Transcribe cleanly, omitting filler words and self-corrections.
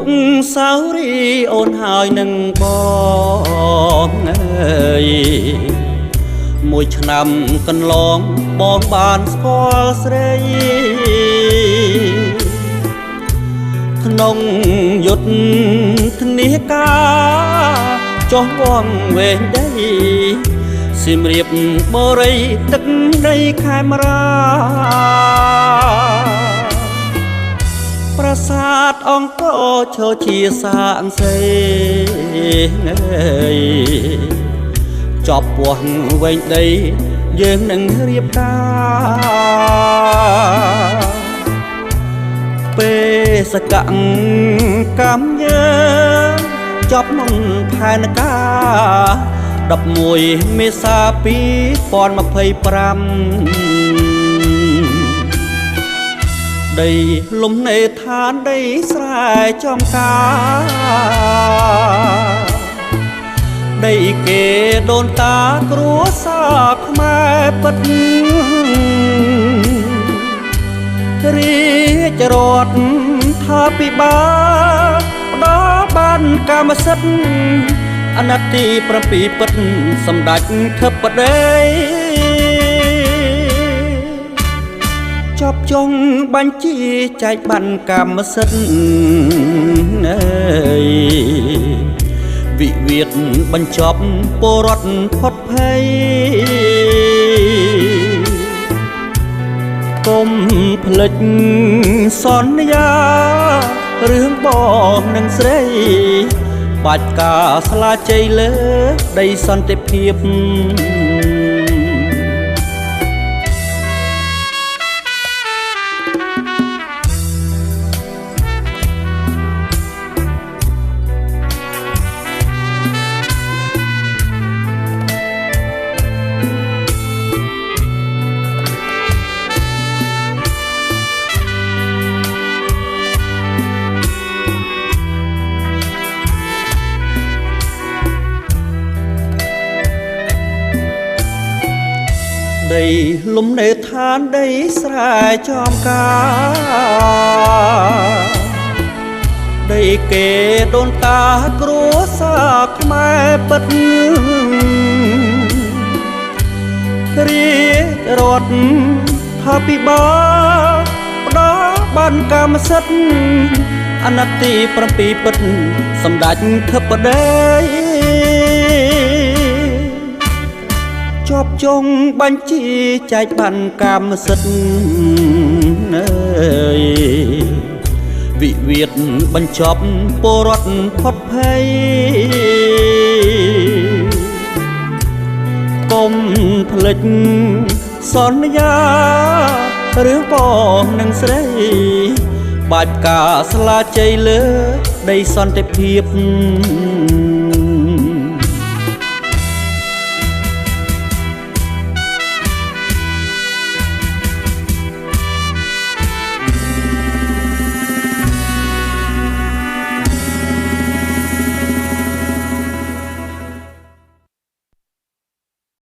នុសាវរីយ៍អូនហើយនឹងបងអើយមួយឆ្នាំកន្លងបងបានស្គាល់ស្រីក្នុងយុទ្ធនាការចោះវងវែងដីសៀមរាបបូរីទឹកដីខេមរាប្រាសាទអង្គរឈរជាសាងសេងចប់ពោះវែងដីយើងនឹងរៀបការទេសកកម្មយើងចប់ក្នុងផែនការ11មេសា2025ដីលំនេឋានដីស្រែចំការដីគេដូនតាគ្រួសារខ្មែរពិតរាជរដ្ឋថាពិបាលផ្ដល់បានកម្មសិទ្ធិអាណត្តិទី7ពិតសម្ដេចធិបតីចប់ចុងបញ្ជាចែកបានកម្មសិទ្ធិវិវាទបញ្ចប់ពលរដ្ឋផុតភ័យកុំភ្លេចសន្យារឿងបងនឹងស្រីបាច់ការស្លាជ័យលើដីសន្តិភាពដីលំនេឋានដីស្រែចំការដីគេដូនតាគ្រួសារខ្មែរពិតរាជរដ្ឋថាពិបាលផ្ដល់បានកម្មសិទ្ធិអាណត្តិទី7ពិតសម្ដេចធិបតីចប់ចុងបញ្ជាចែកបានកម្មសិទ្ធិវិវាទបញ្ចប់ពលរដ្ឋផុតភ័យកុំភ្លេចសន្យារឿងបងនឹងស្រីបាច់ការស្លាជ័យលើដីសន្តិភាព